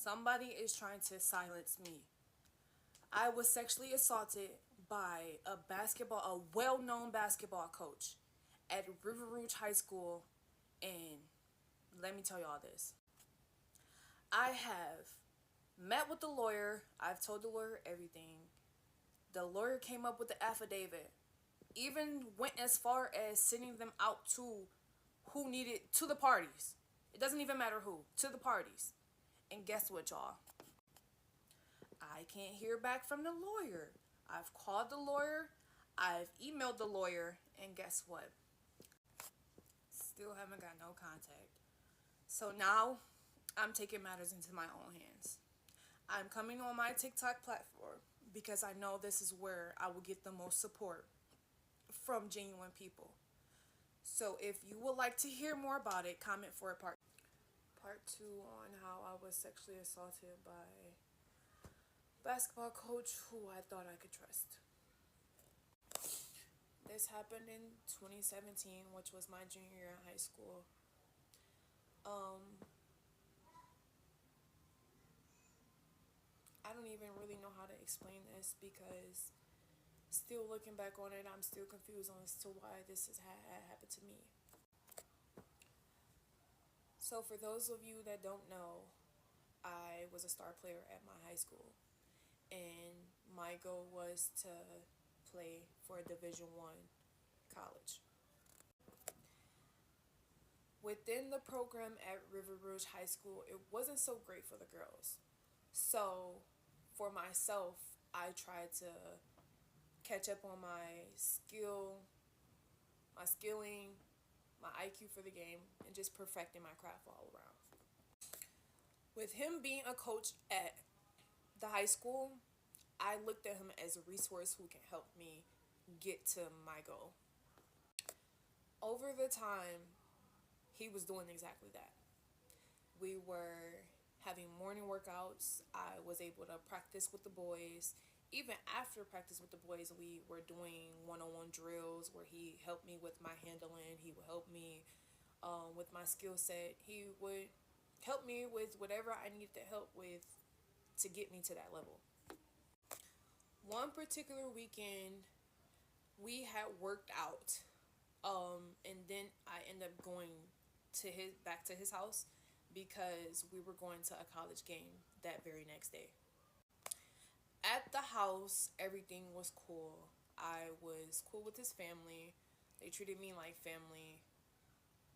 Somebody is trying to silence me. I was sexually assaulted by a well-known basketball coach at River Rouge High School, and let me tell you all this. I have met with the lawyer. I've told the lawyer everything. The lawyer came up with the affidavit. Even went as far as sending them out to the parties. It doesn't even matter who, to the parties. And guess what, y'all? I can't hear back from the lawyer. I've called the lawyer, I've emailed the lawyer, and guess what? Still haven't got no contact. So now I'm taking matters into my own hands. I'm coming on my TikTok platform because I know this is where I will get the most support from genuine people. So if you would like to hear more about it, comment for a part 2 on how I was sexually assaulted by a basketball coach who I thought I could trust. This happened in 2017, which was my junior year in high school. I don't even really know how to explain this because still looking back on it, I'm still confused as to why this has happened to me. So for those of you that don't know, I was a star player at my high school, and my goal was to play for a Division I college. Within the program at River Rouge High School, it wasn't so great for the girls. So for myself, I tried to catch up on my skilling, my IQ for the game, and just perfecting my craft all around. With him being a coach at the high school, I looked at him as a resource who can help me get to my goal. Over the time, he was doing exactly that. We were having morning workouts. I was able to practice with the boys. Even after practice with the boys, we were doing one-on-one drills where he helped me with my handling. He would help me with my skill set. He would help me with whatever I needed to help with to get me to that level. One particular weekend, we had worked out, and then I ended up going back to his house because we were going to a college game that very next day. At the house, everything was cool. I was cool with his family. They treated me like family,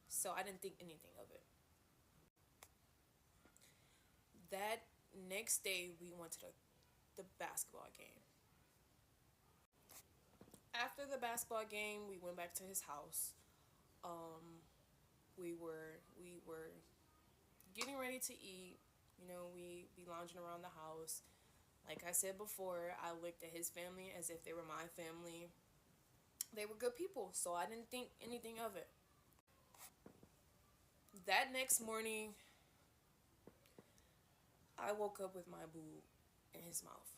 so I didn't think anything of it. That next day, we went to the basketball game. After the basketball game, we went back to his house. We were getting ready to eat. You know, we be lounging around the house. Like I said before, I looked at his family as if they were my family. They were good people, so I didn't think anything of it. That next morning, I woke up with my boob in his mouth.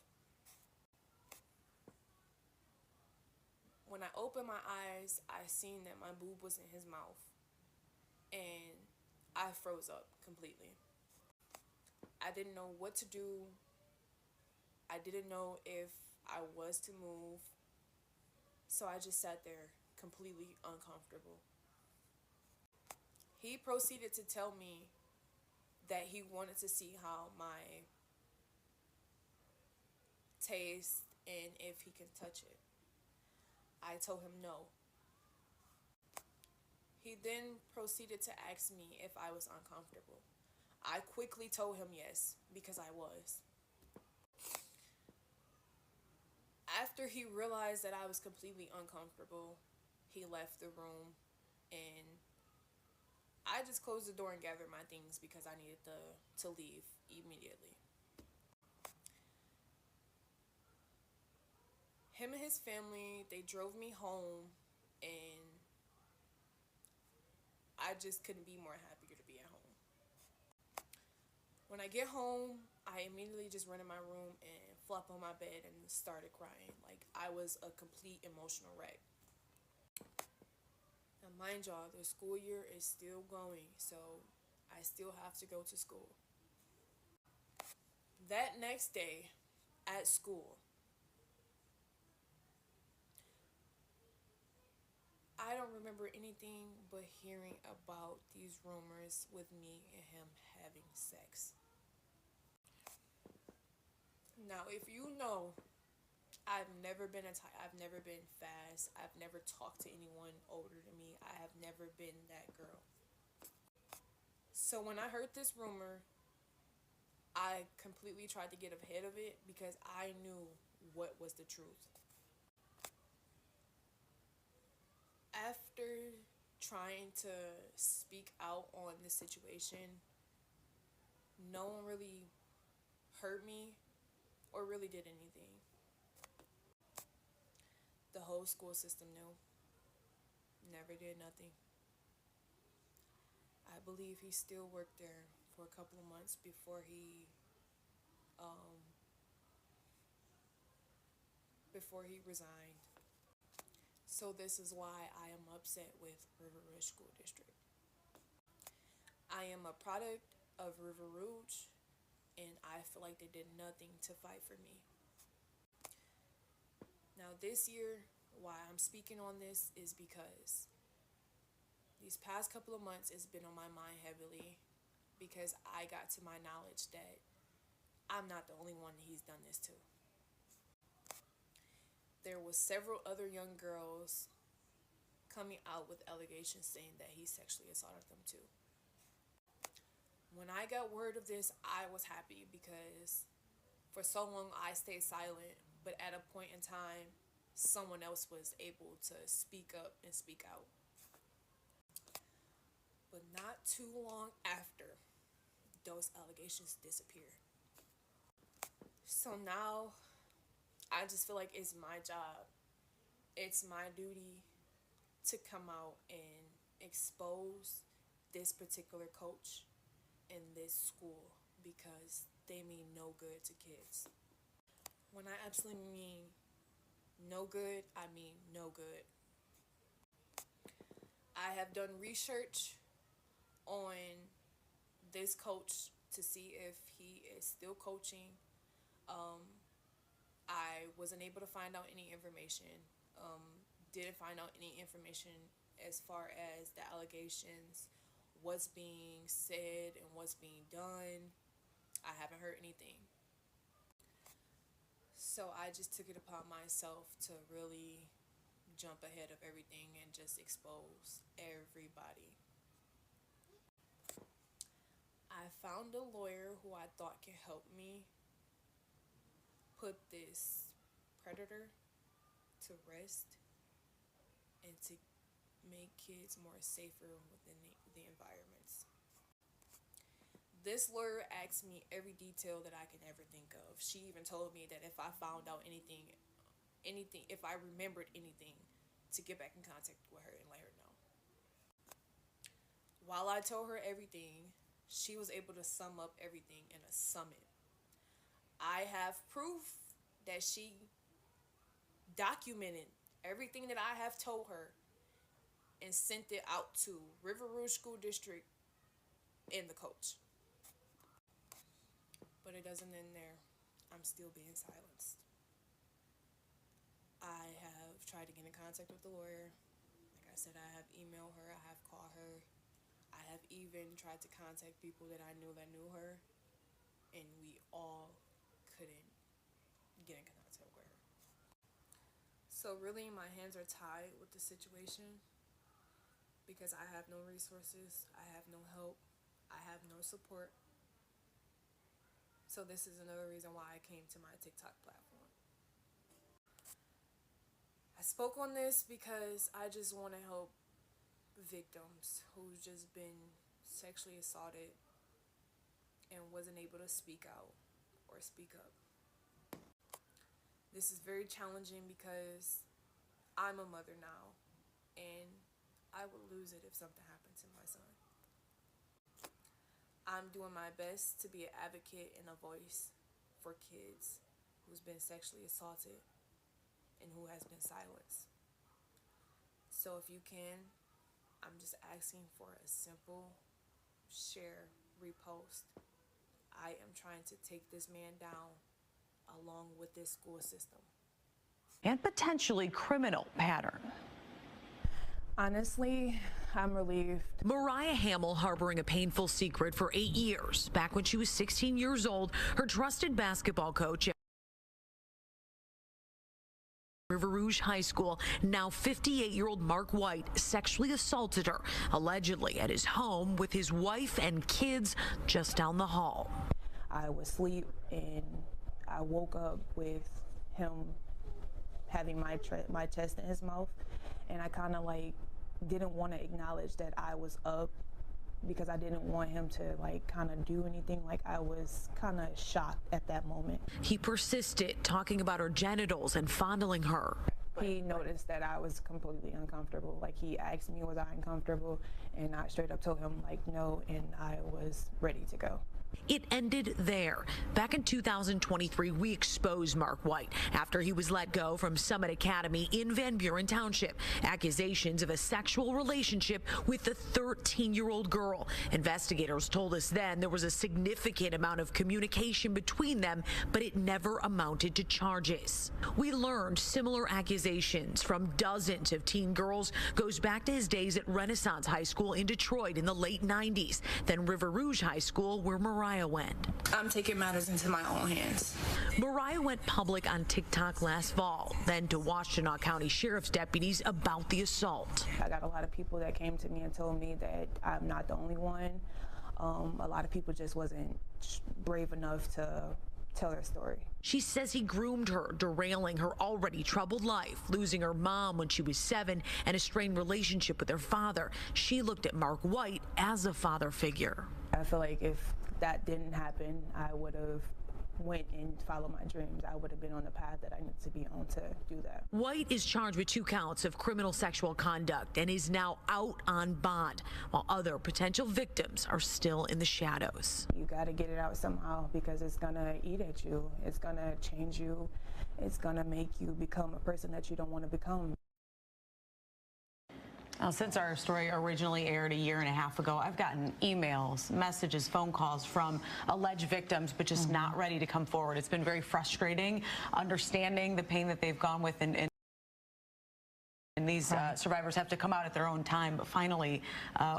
When I opened my eyes, I seen that my boob was in his mouth, and I froze up completely. I didn't know what to do. I didn't know if I was to move, so I just sat there completely uncomfortable. He proceeded to tell me that he wanted to see how my taste and if he can touch it. I told him no. He then proceeded to ask me if I was uncomfortable. I quickly told him yes, because I was. After he realized that I was completely uncomfortable, he left the room, and I just closed the door and gathered my things because I needed to leave immediately. Him and his family, they drove me home, and I just couldn't be more happier to be at home. When I get home, I immediately just run in my room and flop on my bed and started crying. Like I was a complete emotional wreck. Now, mind y'all, the school year is still going, so I still have to go to school. That next day at school, I don't remember anything but hearing about these rumors with me and him having sex. Now, if you know, I've never been fast. I've never talked to anyone older than me. I have never been that girl. So when I heard this rumor, I completely tried to get ahead of it because I knew what was the truth. After trying to speak out on the situation, no one really hurt me or really did anything. The whole school system knew. Never did nothing. I believe he still worked there for a couple of months um, before he resigned. So this is why I am upset with River Rouge School District. I am a product of River Rouge, and I feel like they did nothing to fight for me. Now this year, why I'm speaking on this is because these past couple of months it's been on my mind heavily because I got to my knowledge that I'm not the only one he's done this to. There was several other young girls coming out with allegations saying that he sexually assaulted them too. When I got word of this, I was happy because for so long I stayed silent, but at a point in time, someone else was able to speak up and speak out. But not too long after, those allegations disappeared. So now I just feel like it's my job, it's my duty to come out and expose this particular coach in this school because they mean no good to kids. When I absolutely mean no good, I mean no good. I have done research on this coach to see if he is still coaching. I wasn't able to find out any information. Didn't find out any information as far as the allegations, what's being said and what's being done. I haven't heard anything. So I just took it upon myself to really jump ahead of everything and just expose everybody. I found a lawyer who I thought could help me put this predator to rest and to make kids more safer within the environments. This lawyer asked me every detail that I can ever think of. She even told me that if I found out anything, if I remembered anything, to get back in contact with her and let her know. While I told her everything, she was able to sum up everything in a summit. I have proof that she documented everything that I have told her and sent it out to River Rouge School District and the coach. But it doesn't end there. I'm still being silenced. I have tried to get in contact with the lawyer. Like I said, I have emailed her, I have called her. I have even tried to contact people that I knew her, and we all couldn't get in contact with her. So really, my hands are tied with the situation because I have no resources, I have no help, I have no support. So this is another reason why I came to my TikTok platform. I spoke on this because I just want to help victims who've just been sexually assaulted and wasn't able to speak out or speak up. This is very challenging because I'm a mother now and I would lose it if something happened to my son. I'm doing my best to be an advocate and a voice for kids who's been sexually assaulted and who has been silenced. So if you can, I'm just asking for a simple share, repost. I am trying to take this man down along with this school system. And potentially criminal pattern. Honestly, I'm relieved. Mariah Hamill harboring a painful secret for 8 years. Back when she was 16 years old, her trusted basketball coach at River Rouge High School, now 58-year-old Mark White, sexually assaulted her, allegedly at his home with his wife and kids just down the hall. I was asleep and I woke up with him having my chest in his mouth, and I kind of like didn't want to acknowledge that I was up because I didn't want him to like kind of do anything. Like I was kind of shocked at that moment. He persisted, talking about her genitals and fondling her. He noticed that I was completely uncomfortable. Like he asked me, was I uncomfortable? And I straight up told him like no, and I was ready to go. It ended there. Back in 2023, we exposed Mark White after he was let go from Summit Academy in Van Buren Township. Accusations of a sexual relationship with a 13-year-old girl. Investigators told us then there was a significant amount of communication between them, but it never amounted to charges. We learned similar accusations from dozens of teen girls goes back to his days at Renaissance High School in Detroit in the late 90s, then River Rouge High School, where Mariah went. I'm taking matters into my own hands. Mariah went public on TikTok last fall, then to Washtenaw County Sheriff's deputies about the assault. I got a lot of people that came to me and told me that I'm not the only one. A lot of people just wasn't brave enough to tell their story. She says he groomed her, derailing her already troubled life, losing her mom when she was 7 and a strained relationship with her father. She looked at Mark White as a father figure. I feel like if that didn't happen, I would have went and followed my dreams. I would have been on the path that I need to be on to do that. White is charged with 2 counts of criminal sexual conduct and is now out on bond, while other potential victims are still in the shadows. You got to get it out somehow because it's going to eat at you. It's going to change you. It's going to make you become a person that you don't want to become. Now, since our story originally aired a year and a half ago, I've gotten emails, messages, phone calls from alleged victims, but just not ready to come forward. It's been very frustrating, understanding the pain that they've gone with, and these survivors have to come out at their own time. But finally,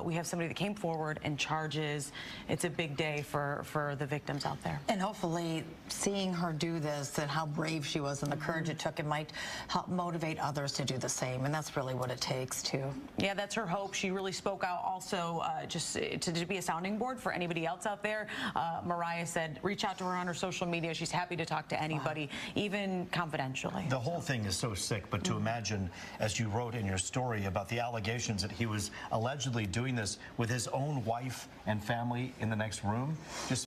we have somebody that came forward and charges. It's a big day for the victims out there. And hopefully seeing her do this and how brave she was and the courage it took, it might help motivate others to do the same. And that's really what it takes, too. Yeah, that's her hope. She really spoke out also just to be a sounding board for anybody else out there. Mariah said, reach out to her on her social media. She's happy to talk to anybody, even confidentially. The whole thing is so sick, but to imagine, as you wrote in your story about the allegations that he was allegedly doing this with his own wife and family in the next room, just